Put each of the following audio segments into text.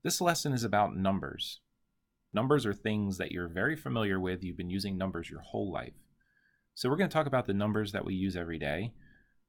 This lesson is about numbers. Numbers are things that you're very familiar with. You've been using numbers your whole life. So we're going to talk about the numbers that we use every day,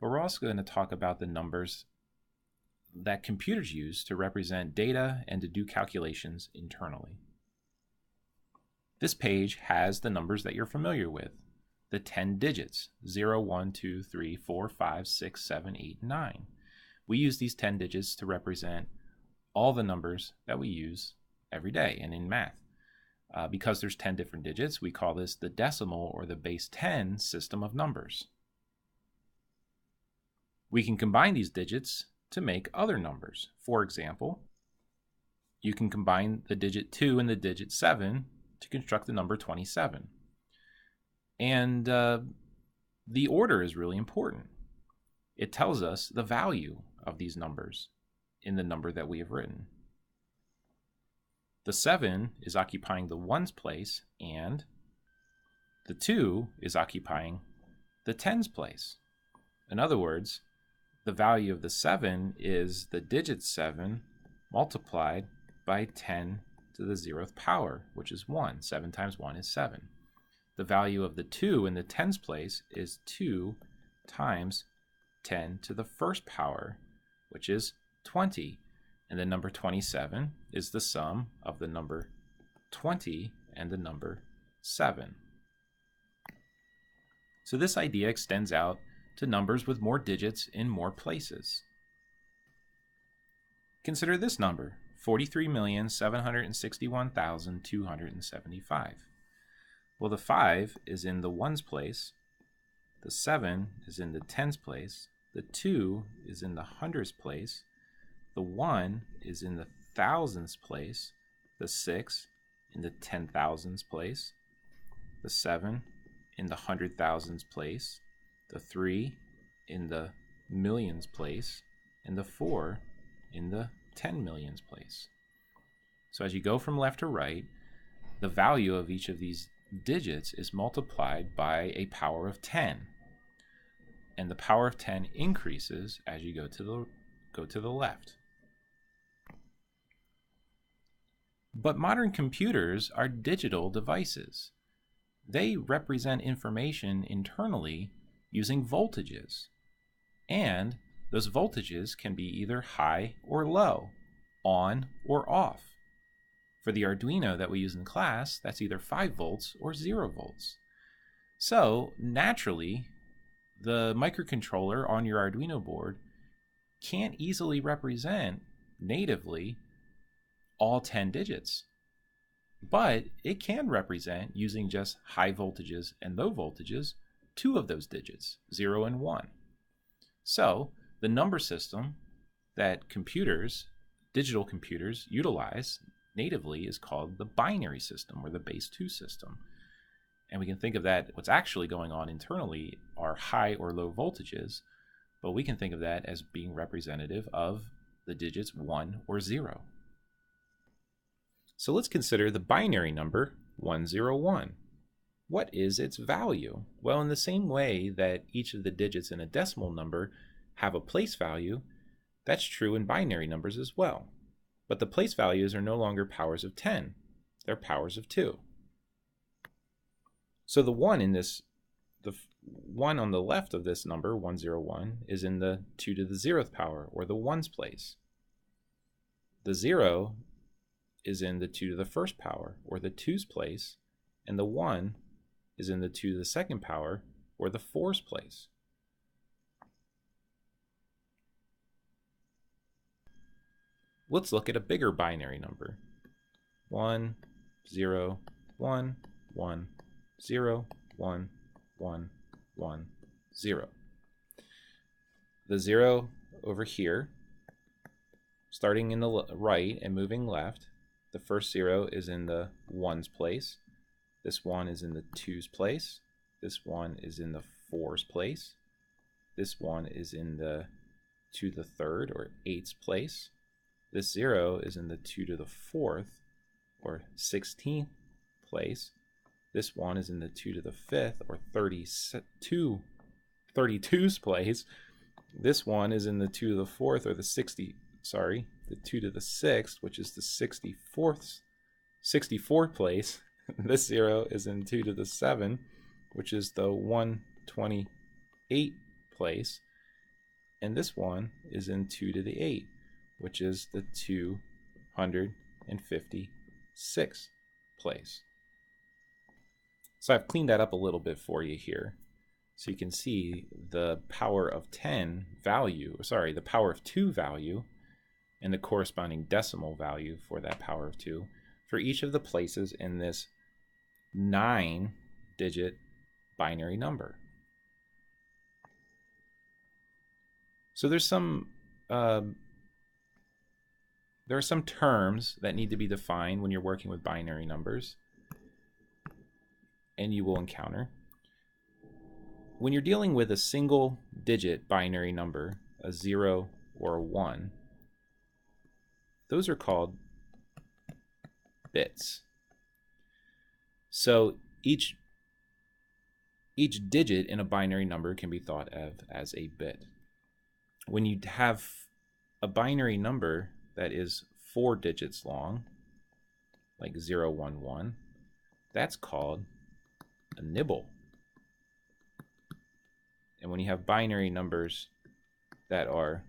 but we're also going to talk about the numbers that computers use to represent data and to do calculations internally. This page has the numbers that you're familiar with, the 10 digits, 0, 1, 2, 3, 4, 5, 6, 7, 8, 9. We use these 10 digits to represent all the numbers that we use every day and in math. Because there's 10 different digits, we call this the decimal or the base 10 system of numbers. We can combine these digits to make other numbers. For example, you can combine the digit 2 and the digit 7 to construct the number 27. And the order is really important. It tells us the value of these numbers in the number that we have written. The 7 is occupying the 1's place, and the 2 is occupying the 10's place. In other words, the value of the 7 is the digit 7 multiplied by 10 to the 0th power, which is 1. 7 times 1 is 7. The value of the 2 in the 10's place is 2 times 10 to the 1st power, which is 20. And the number 27 is the sum of the number 20 and the number 7. So this idea extends out to numbers with more digits in more places. Consider this number, 43,761,275. Well, the 5 is in the 1's place, the 7 is in the 10's place, the 2 is in the 100's place, the 1 is in the 1000's place, the 6 in the 10,000's place, the 7 in the 100,000's place, the 3 in the million's place, and the 4 in the 10 million's place. So as you go from left to right, the value of each of these digits is multiplied by a power of 10. And the power of 10 increases as you go to the left. But modern computers are digital devices. They represent information internally using voltages. And those voltages can be either high or low, on or off. For the Arduino that we use in class, that's either 5 volts or 0 volts. So naturally, the microcontroller on your Arduino board can't easily represent natively all 10 digits. But it can represent, using just high voltages and low voltages, 2 of those digits, 0 and 1. So the number system that computers, digital computers, utilize natively is called the binary system or the base 2 system. And we can think of that, what's actually going on internally are high or low voltages, but we can think of that as being representative of the digits 1 or 0. So let's consider the binary number 101. What is its value? Well, in the same way that each of the digits in a decimal number have a place value, that's true in binary numbers as well. But the place values are no longer powers of 10, they're powers of 2. So the 1 in this, the 1 on the left of this number, 101, is in the 2 to the 0th power, or the 1's place. The 0 is in the 2 to the 1st power, or the 2's place, and the 1 is in the 2 to the 2nd power, or the 4's place. Let's look at a bigger binary number. 1, 0, 1, 1, 0, 1, 1, 1, 0. The 0 over here, starting in the right and moving left, the first 0 is in the 1's place. This 1 is in the 2's place. This 1 is in the 4's place. This 1 is in the 2 to the 3rd or 8's place. This 0 is in the 2 to the 4th or 16th place. This 1 is in the 2 to the 5th or 32's place. This one is in the 2 to the 4th or the 32's the 2 to the 6th, which is the 64th place. This 0 is in 2 to the 7, which is the 128th place. And this one is in 2 to the 8, which is the 256th place. So I've cleaned that up a little bit for you here. So you can see the power of 10 value, sorry, the power of 2 value and the corresponding decimal value for that power of 2 for each of the places in this 9-digit binary number. So there are some terms that need to be defined when you're working with binary numbers, and you will encounter. When you're dealing with a single digit binary number, a 0 or a 1, those are called bits. So each digit in a binary number can be thought of as a bit. When you have a binary number that is 4 digits long, like 011, that's called a nibble. And when you have binary numbers that are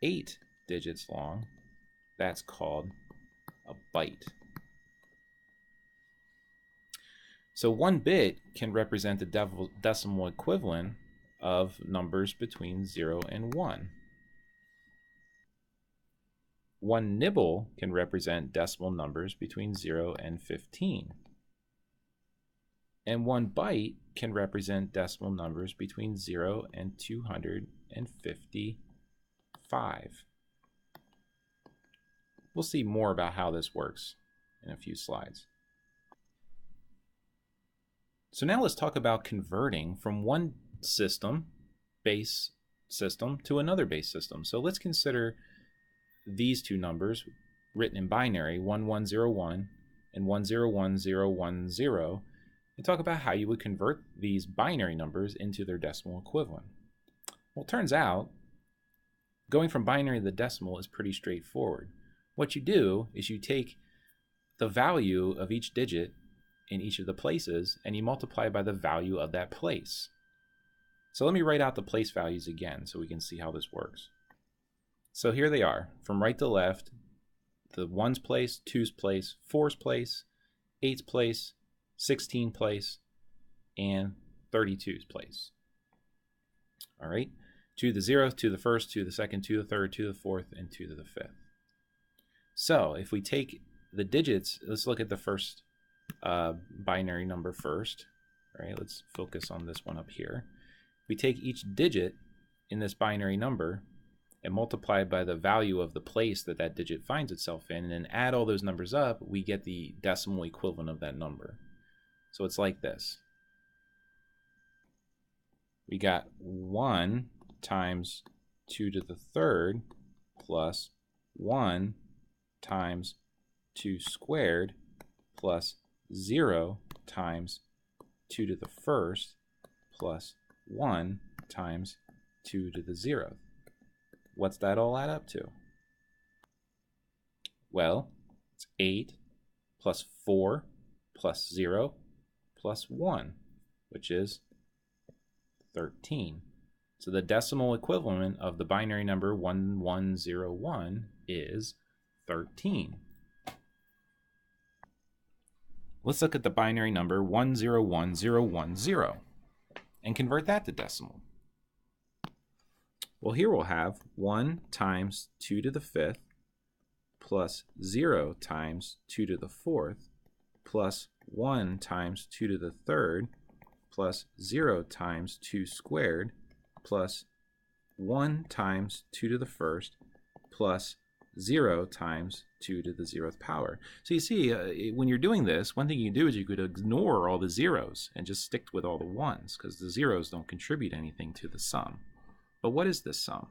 8 digits long, that's called a byte. So 1 bit can represent the decimal equivalent of numbers between 0 and 1. 1 nibble can represent decimal numbers between 0 and 15. And 1 byte can represent decimal numbers between 0 and 255. We'll see more about how this works in a few slides. So now let's talk about converting from one base system to another base system. So let's consider these two numbers written in binary, 1101 and 101010, and talk about how you would convert these binary numbers into their decimal equivalent. Well, it turns out going from binary to the decimal is pretty straightforward. What you do is you take the value of each digit in each of the places and you multiply by the value of that place. So let me write out the place values again so we can see how this works. So here they are, from right to left: the 1's place, 2's place, 4's place, 8's place, 16 place, and 32's place. All right, 2 to the 0th, 2 to the 1st, 2 to the 2nd, 2 to the 3rd, 2 to the 4th, and 2 to the 5th. So if we take the digits, let's look at the first binary number first. All right, let's focus on this one up here. We take each digit in this binary number and multiply by the value of the place that that digit finds itself in, and then add all those numbers up, we get the decimal equivalent of that number. So it's like this. We got 1 times 2 to the 3rd plus 1 times 2 squared plus 0 times 2 to the 1st plus 1 times 2 to the 0th. What's that all add up to? Well, it's 8 plus 4 plus 0 plus 1, which is 13. So the decimal equivalent of the binary number 1101 is 13. Let's look at the binary number 101010 and convert that to decimal. Well, here we'll have 1 times 2 to the 5th plus 0 times 2 to the 4th plus 1 times 2 to the 3rd plus 0 times 2 squared plus 1 times 2 to the 1st plus 0 times 2 to the 0th power. So you see, when you're doing this, one thing you can do is you could ignore all the zeros and just stick with all the ones, because the zeros don't contribute anything to the sum. But what is this sum?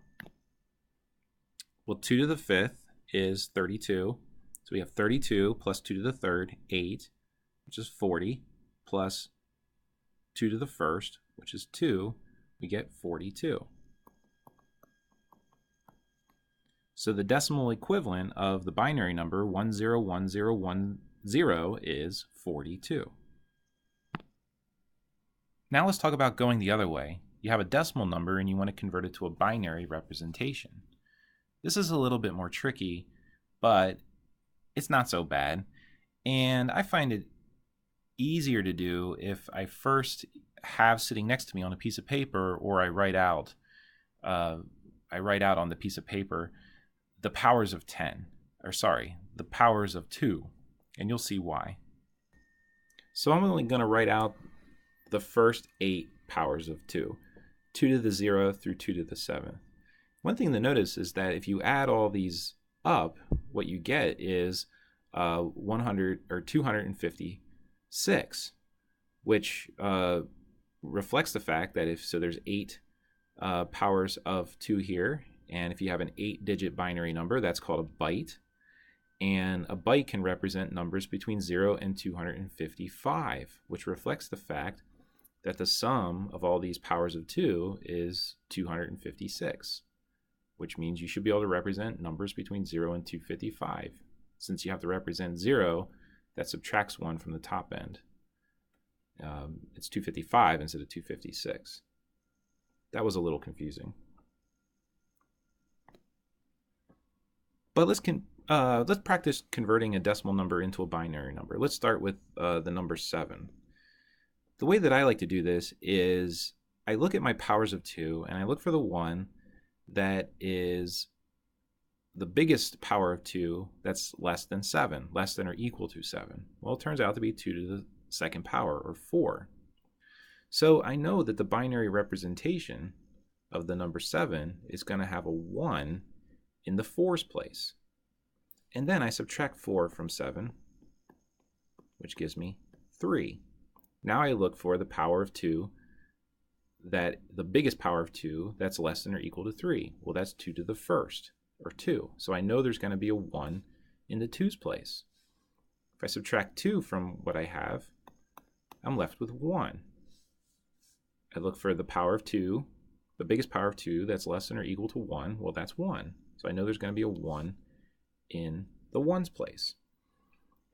Well, 2 to the 5th is 32. So we have 32 plus 2 to the 3rd, 8, which is 40, plus 2 to the 1st, which is 2, we get 42. So the decimal equivalent of the binary number 101010 is 42. Now let's talk about going the other way. You have a decimal number and you want to convert it to a binary representation. This is a little bit more tricky, but it's not so bad. And I find it easier to do if I first have sitting next to me on a piece of paper, or I write out on the piece of paper the powers of 10, or sorry, the powers of 2, and you'll see why. So I'm only going to write out the first 8 powers of 2, 2 to the 0 through 2 to the 7th. One thing to notice is that if you add all these up, what you get is 100 or 256, which reflects the fact that there's 8 powers of 2 here, and if you have an 8-digit binary number, that's called a byte, and a byte can represent numbers between 0 and 255, which reflects the fact that the sum of all these powers of 2 is 256, which means you should be able to represent numbers between 0 and 255. Since you have to represent 0, that subtracts 1 from the top end. It's 255 instead of 256. That was a little confusing. But let's practice converting a decimal number into a binary number. Let's start with the number 7. The way that I like to do this is I look at my powers of 2 and I look for the one that is the biggest power of 2 that's less than 7, less than or equal to 7. Well, it turns out to be 2 to the second power, or 4. So I know that the binary representation of the number 7 is going to have a 1 in the 4's place. And then I subtract 4 from 7, which gives me 3. Now I look for the power of 2, that the biggest power of 2 that's less than or equal to 3. Well, that's 2 to the first, or 2. So I know there's going to be a 1 in the 2's place. If I subtract 2 from what I have, I'm left with 1. I look for the power of 2, the biggest power of 2 that's less than or equal to 1. Well, that's 1. So I know there's going to be a 1 in the 1's place.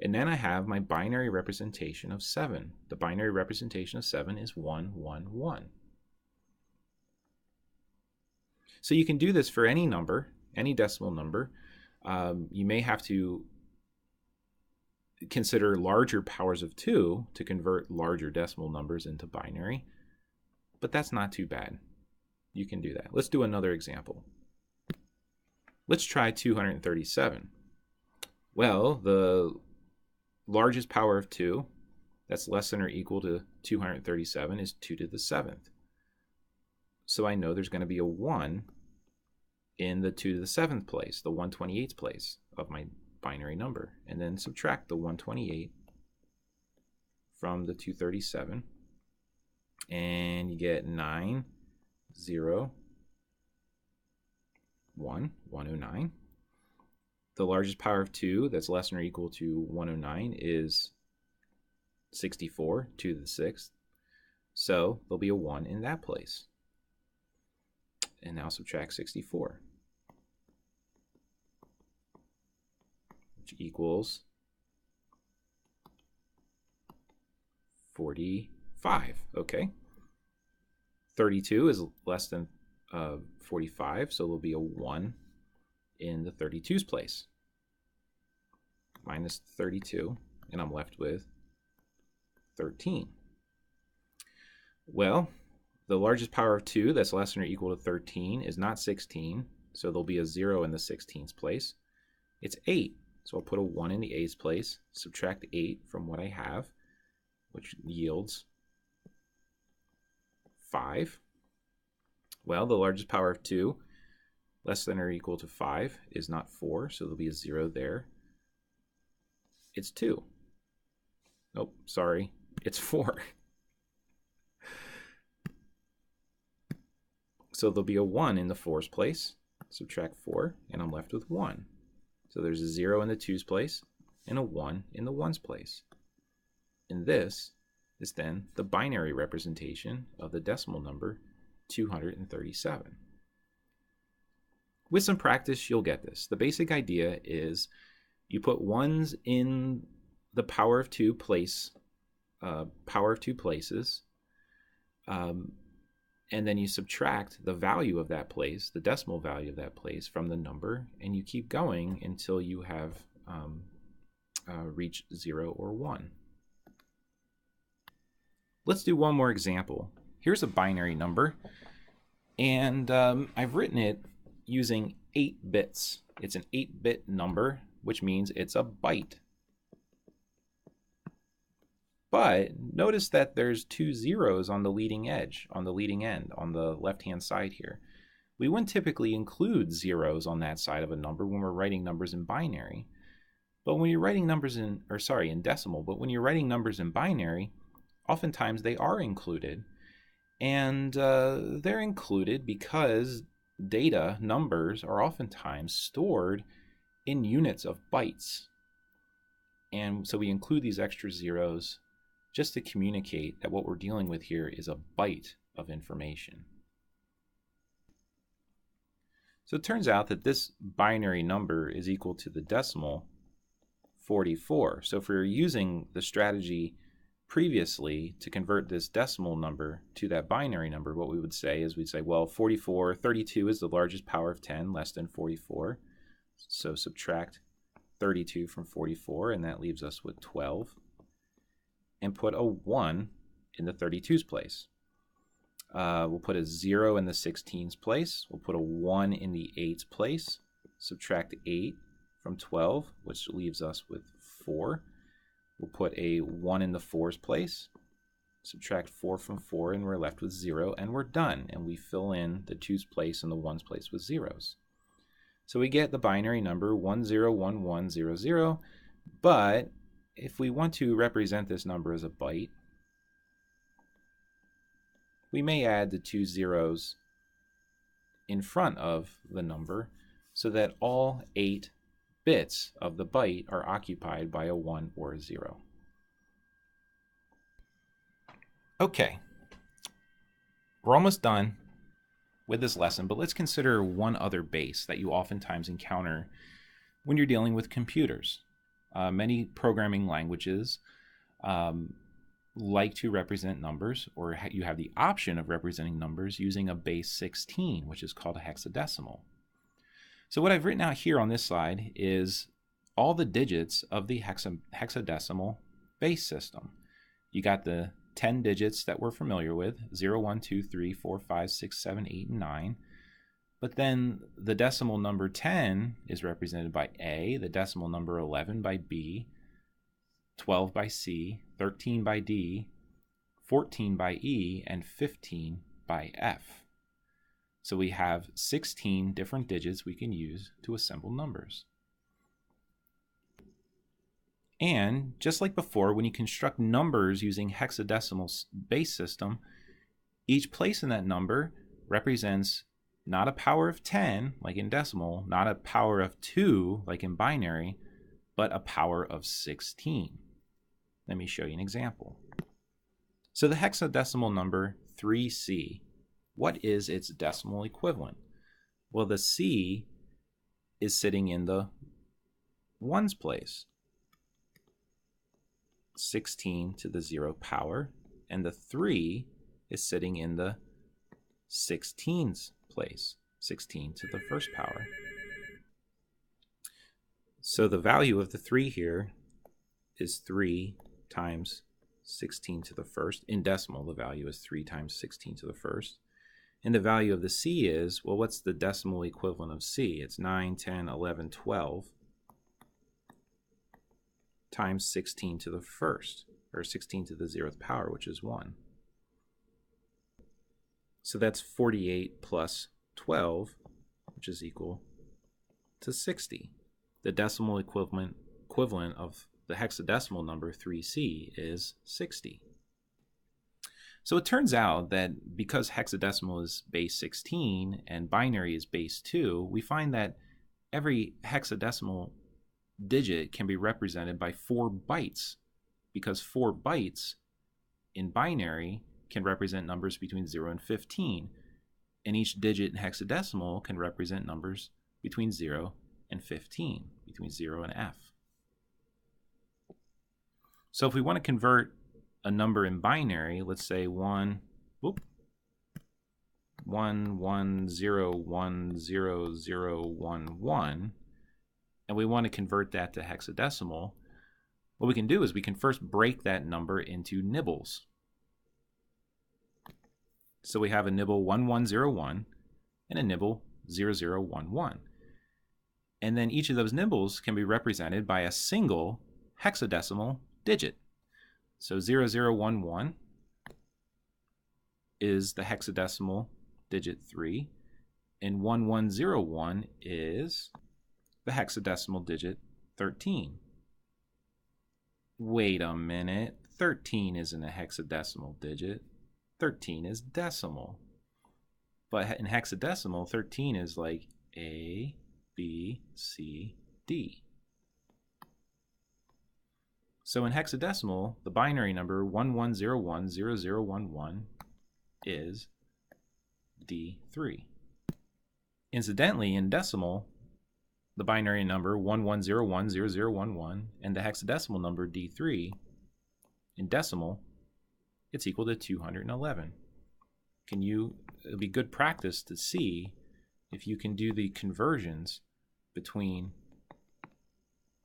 And then I have my binary representation of 7. The binary representation of 7 is 1, 1, 1. So you can do this for any number, any decimal number. You may have to consider larger powers of 2 to convert larger decimal numbers into binary, but that's not too bad. You can do that. Let's do another example. Let's try 237. Well, the largest power of 2 that's less than or equal to 237 is 2 to the 7th. So I know there's going to be a 1 in the 2 to the 7th place, the 128th place of my binary number. And then subtract the 128 from the 237. And you get 9, 0, 1, 109. The largest power of 2 that's less than or equal to 109 is 64, 2 to the 6th. So there'll be a 1 in that place. And now subtract 64, which equals 45. Okay. 32 is less than 45, so there'll be a 1 in the 32's place. Minus 32, and I'm left with 13. Well, the largest power of 2 that's less than or equal to 13 is not 16, so there'll be a 0 in the 16's place. It's 8, so I'll put a 1 in the 8's place, subtract 8 from what I have, which yields 5. Well, the largest power of 2 less than or equal to 5 is not 4, so there'll be a 0 there. It's 2. Nope, sorry, it's 4. So there'll be a 1 in the 4's place. Subtract 4, and I'm left with 1. So there's a 0 in the 2's place and a 1 in the 1's place. And this is then the binary representation of the decimal number 237. With some practice, you'll get this. The basic idea is you put ones in the power of two places, and then you subtract the value of that place, the decimal value of that place, from the number, and you keep going until you have reached 0 or 1. Let's do one more example. Here's a binary number, and I've written it using 8 bits. It's an 8-bit number, which means it's a byte. But notice that there's 2 zeros on the leading edge, on the leading end, on the left-hand side here. We wouldn't typically include zeros on that side of a number when we're writing numbers in binary. But when you're writing numbers in decimal, but when you're writing numbers in binary, oftentimes they are included. And they're included because data, numbers, are oftentimes stored in units of bytes. And so we include these extra zeros just to communicate that what we're dealing with here is a byte of information. So it turns out that this binary number is equal to the decimal 44. So if we were using the strategy previously to convert this decimal number to that binary number, what we would say is, well, 32 is the largest power of 10, less than 44. So subtract 32 from 44, and that leaves us with 12. And put a 1 in the 32's place. We'll put a 0 in the 16's place. We'll put a 1 in the 8's place. Subtract 8 from 12, which leaves us with 4. We'll put a 1 in the 4's place. Subtract 4 from 4, and we're left with 0, and we're done. And we fill in the 2's place and the 1's place with zeros. So we get the binary number 101100, but if we want to represent this number as a byte, we may add the 2 zeros in front of the number so that all 8 bits of the byte are occupied by a 1 or a 0. Okay, we're almost done with this lesson, but let's consider one other base that you oftentimes encounter when you're dealing with computers. Many programming languages like to represent numbers, or you have the option of representing numbers using a base 16, which is called a hexadecimal. So what I've written out here on this slide is all the digits of the hexadecimal base system. You got the 10 digits that we're familiar with, 0, 1, 2, 3, 4, 5, 6, 7, 8, and 9. But then the decimal number 10 is represented by A, the decimal number 11 by B, 12 by C, 13 by D, 14 by E, and 15 by F. So we have 16 different digits we can use to assemble numbers. And just like before, when you construct numbers using hexadecimal base system, each place in that number represents not a power of 10, like in decimal, not a power of 2, like in binary, but a power of 16. Let me show you an example. So the hexadecimal number 3C, what is its decimal equivalent? Well, the C is sitting in the ones place, 16 to the 0 power, and the 3 is sitting in the 16's place, 16 to the first power. So the value of the 3 here is 3 times 16 to the first. In decimal, the value is 3 times 16 to the first. And the value of the C is, well, what's the decimal equivalent of C? It's 9, 10, 11, 12 times 16 to the first, or 16 to the 0th power, which is 1. So that's 48 plus 12, which is equal to 60. The decimal equivalent of the hexadecimal number 3C is 60. So it turns out that because hexadecimal is base 16 and binary is base 2, we find that every hexadecimal digit can be represented by 4 bytes, because 4 bytes in binary can represent numbers between 0 and 15, and each digit in hexadecimal can represent numbers between 0 and 15, between 0 and F. So if we want to convert a number in binary, let's say 1, 1 0 1 0 0 1 1, and we want to convert that to hexadecimal, what we can do is we can first break that number into nibbles. So we have a nibble 1101 and a nibble 0011. And then each of those nibbles can be represented by a single hexadecimal digit. So 0011 is the hexadecimal digit 3, and 1101 is the hexadecimal digit 13. Wait a minute, 13 isn't a hexadecimal digit. 13 is decimal. But in hexadecimal, 13 is like A, B, C, D. So in hexadecimal, the binary number 11010011 is D3. Incidentally, in decimal, the binary number 11010011 and the hexadecimal number D3, in decimal, it's equal to 211. It'll be good practice to see if you can do the conversions between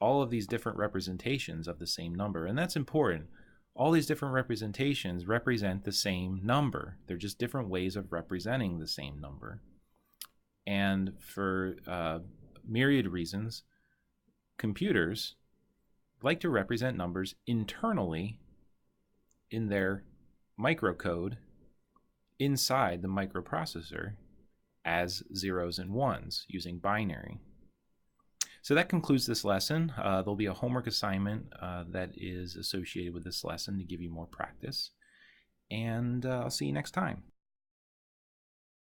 all of these different representations of the same number. And that's important. All these different representations represent the same number. They're just different ways of representing the same number. And for myriad reasons, computers like to represent numbers internally in their microcode inside the microprocessor as zeros and ones using binary. So that concludes this lesson. There'll be a homework assignment that is associated with this lesson to give you more practice. And I'll see you next time.